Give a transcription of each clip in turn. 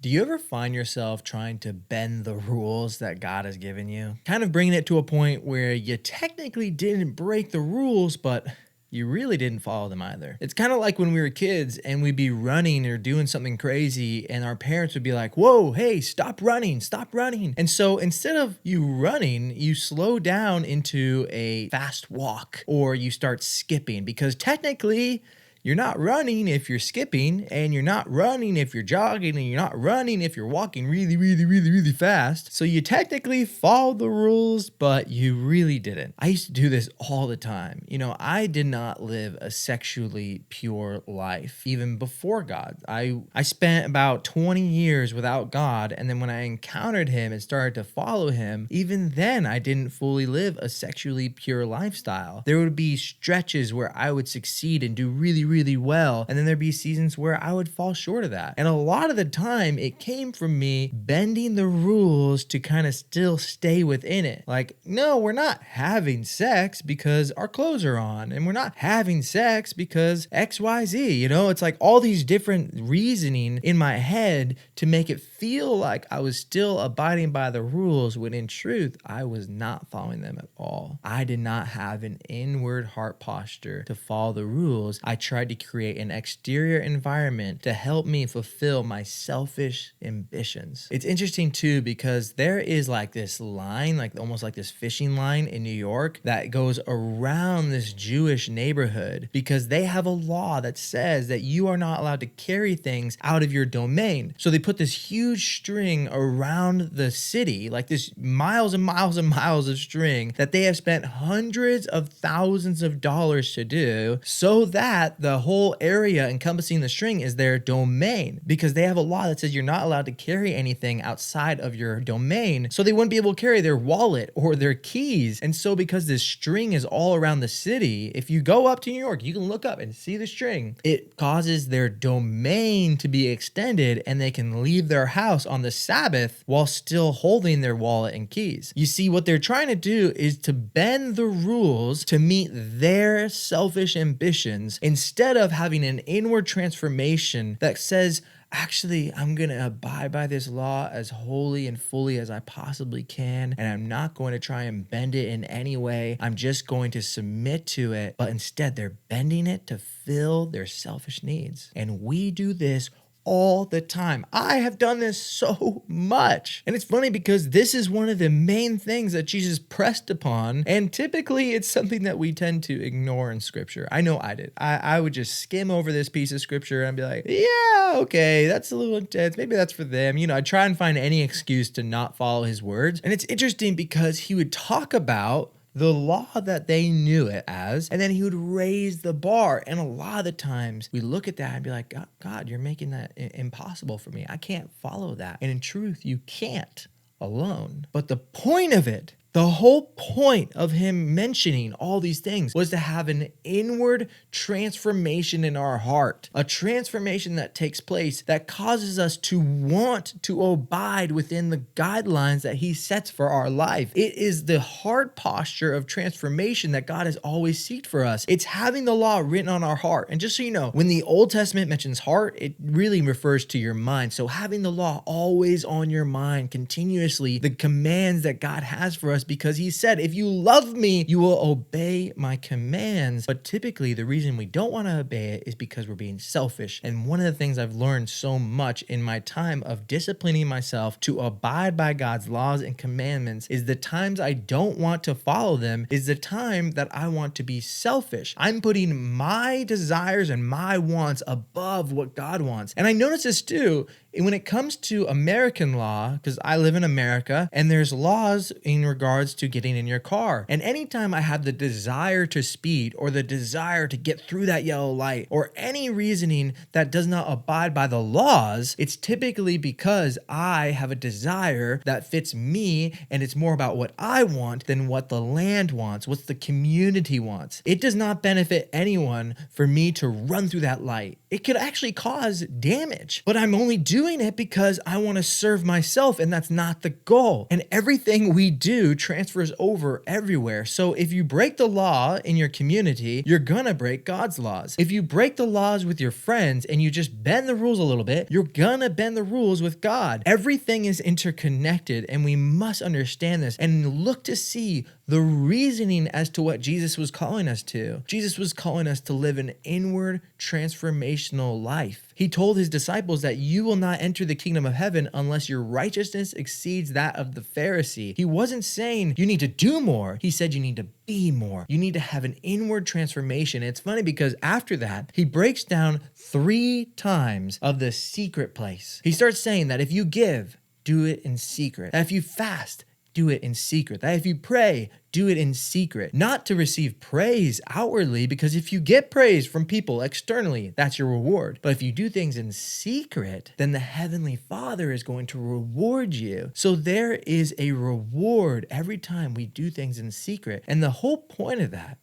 Do you ever find yourself trying to bend the rules that God has given you? Kind of bringing it to a point where you technically didn't break the rules, but you really didn't follow them either. It's kind of like when we were kids and we'd be running or doing something crazy, and our parents would be like, "Whoa, hey, stop running, stop running." And so instead of you running, you slow down into a fast walk or you start skipping because technically, you're not running if you're skipping, and you're not running if you're jogging, and you're not running if you're walking really, really, really, really fast. So you technically followed the rules, but you really didn't. I used to do this all the time. I did not live a sexually pure life, even before God. I spent about 20 years without God, and then when I encountered Him and started to follow Him, even then I didn't fully live a sexually pure lifestyle. There would be stretches where I would succeed and do really well, and then there'd be seasons where I would fall short of that. And a lot of the time it came from me bending the rules to kind of still stay within it. Like, no, we're not having sex because our clothes are on, and we're not having sex because XYZ. It's like all these different reasoning in my head to make it feel like I was still abiding by the rules, when in truth I was not following them at all. I did not have an inward heart posture to follow the rules. I tried to create an exterior environment to help me fulfill my selfish ambitions. It's interesting too, because there is like this line, like almost like this fishing line in New York that goes around this Jewish neighborhood, because they have a law that says that you are not allowed to carry things out of your domain. So they put this huge string around the city, like this miles and miles and miles of string that they have spent hundreds of thousands of dollars to do, so that the whole area encompassing the string is their domain, because they have a law that says you're not allowed to carry anything outside of your domain. So they wouldn't be able to carry their wallet or their keys. And so because this string is all around the city, if you go up to New York, you can look up and see the string. It causes their domain to be extended, and they can leave their house on the Sabbath while still holding their wallet and keys. You see, what they're trying to do is to bend the rules to meet their selfish ambitions, instead of having an inward transformation that says, actually, I'm going to abide by this law as wholly and fully as I possibly can, and I'm not going to try and bend it in any way. I'm just going to submit to it. But instead, they're bending it to fill their selfish needs. And we do this all the time. I have done this so much. And it's funny because this is one of the main things that Jesus pressed upon. And typically it's something that we tend to ignore in scripture. I know I did. I would just skim over this piece of scripture and be like, yeah, okay, that's a little intense. Maybe that's for them. I'd try and find any excuse to not follow his words. And it's interesting because he would talk about the law that they knew it as, and then he would raise the bar. And a lot of the times we look at that and be like, God, you're making that impossible for me. I can't follow that. And in truth, you can't alone. But the point of it, the whole point of him mentioning all these things, was to have an inward transformation in our heart, a transformation that takes place that causes us to want to abide within the guidelines that he sets for our life. It is the heart posture of transformation that God has always sought for us. It's having the law written on our heart. And just so you know, when the Old Testament mentions heart, it really refers to your mind. So having the law always on your mind continuously, the commands that God has for us, because he said, if you love me, you will obey my commands. But typically the reason we don't want to obey it is because we're being selfish. And one of the things I've learned so much in my time of disciplining myself to abide by God's laws and commandments is the times I don't want to follow them is the time that I want to be selfish. I'm putting my desires and my wants above what God wants. And I notice this too when it comes to American law, because I live in America, and there's laws in regards to getting in your car. And anytime I have the desire to speed, or the desire to get through that yellow light, or any reasoning that does not abide by the laws, it's typically because I have a desire that fits me, and it's more about what I want than what the land wants, what the community wants. It does not benefit anyone for me to run through that light. It could actually cause damage, but I'm only doing doing it because I want to serve myself, and that's not the goal. And everything we do transfers over everywhere. So if you break the law in your community, you're gonna break God's laws. If you break the laws with your friends and you just bend the rules a little bit, you're gonna bend the rules with God. Everything is interconnected, and we must understand this and look to see the reasoning as to what Jesus was calling us to. Jesus was calling us to live an inward transformational life. He told his disciples that you will not enter the kingdom of heaven unless your righteousness exceeds that of the Pharisee. He wasn't saying you need to do more. He said you need to be more. You need to have an inward transformation. It's funny because after that, he breaks down 3 times of the secret place. He starts saying that if you give, do it in secret. That if you fast, do it in secret. That if you pray, do it in secret. Not to receive praise outwardly, because if you get praise from people externally, that's your reward. But if you do things in secret, then the Heavenly Father is going to reward you. So there is a reward every time we do things in secret. And the whole point of that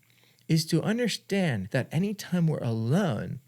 is to understand that anytime we're alone,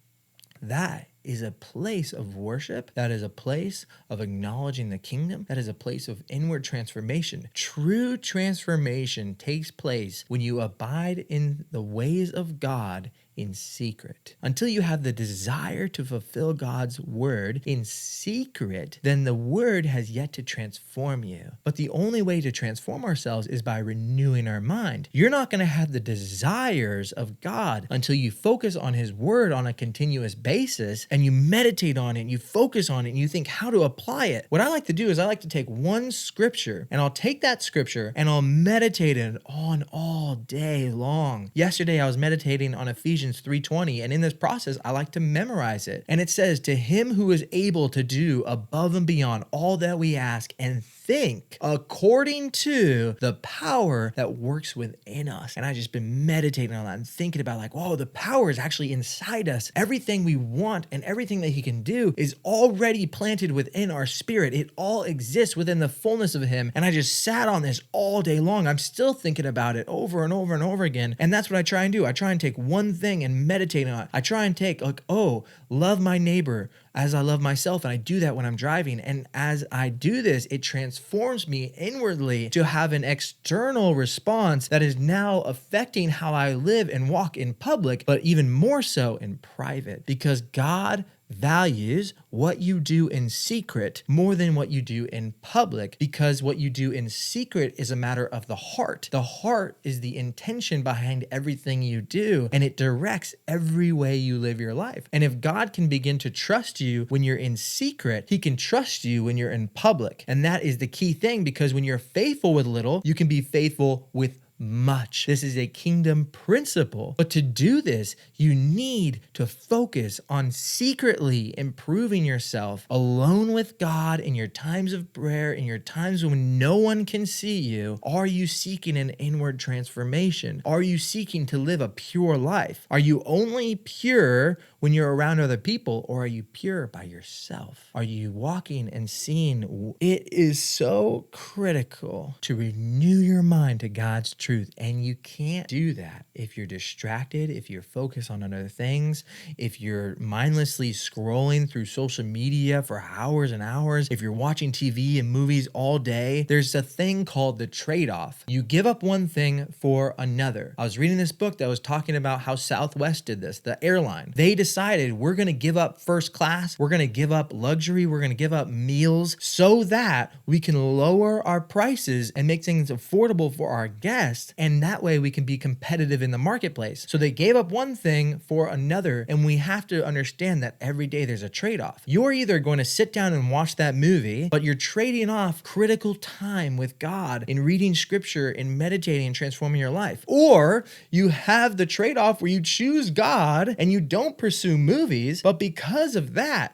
that is a place of worship. That is a place of acknowledging the kingdom. That is a place of inward transformation. True transformation takes place when you abide in the ways of God in secret. Until you have the desire to fulfill God's word in secret, then the word has yet to transform you. But the only way to transform ourselves is by renewing our mind. You're not going to have the desires of God until you focus on his word on a continuous basis and you meditate on it, and you focus on it, and you think how to apply it. What I like to do is I like to take one scripture, and I'll take that scripture and I'll meditate on all day long. Yesterday I was meditating on Ephesians 3:20, and in this process I like to memorize it. And it says, to him who is able to do above and beyond all that we ask and think, according to the power that works within us. And I've just been meditating on that and thinking about like, whoa, the power is actually inside us. Everything we want and everything that he can do is already planted within our spirit. It all exists within the fullness of him. And I just sat on this all day long. I'm still thinking about it over and over and over again. And that's what I try and do. I try and take one thing and meditate on it. I try and take like, oh, love my neighbor as I love myself. And I do that when I'm driving. And as I do this, it transforms me inwardly to have an external response that is now affecting how I live and walk in public, but even more so in private, because God values what you do in secret more than what you do in public, because what you do in secret is a matter of the heart. The heart is the intention behind everything you do, and it directs every way you live your life. And if God can begin to trust you when you're in secret, he can trust you when you're in public. And that is the key thing, because when you're faithful with little, you can be faithful with much. This is a kingdom principle. But to do this, you need to focus on secretly improving yourself alone with God in your times of prayer, in your times when no one can see you. Are you seeking an inward transformation? Are you seeking to live a pure life? Are you only pure when you're around other people, or are you pure by yourself? Are you walking and seeing? It is so critical to renew your mind to God's truth, and you can't do that if you're distracted, if you're focused on other things, if you're mindlessly scrolling through social media for hours and hours, if you're watching TV and movies all day. There's a thing called the trade-off. You give up one thing for another. I was reading this book that was talking about how Southwest did this, the airline. They decided we're going to give up first class, we're going to give up luxury, we're going to give up meals so that we can lower our prices and make things affordable for our guests, and that way we can be competitive in the marketplace. So they gave up one thing for another, and we have to understand that every day there's a trade-off. You're either going to sit down and watch that movie, but you're trading off critical time with God in reading scripture, in meditating and transforming your life, or you have the trade-off where you choose God and you don't pursue movies, but because of that,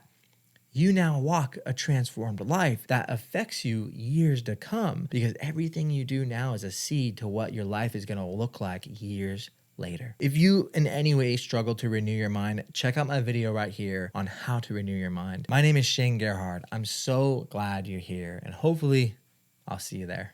you now walk a transformed life that affects you years to come, because everything you do now is a seed to what your life is going to look like years later. If you in any way struggle to renew your mind, check out my video right here on how to renew your mind. My name is Shane Gerhard. I'm so glad you're here, and hopefully I'll see you there.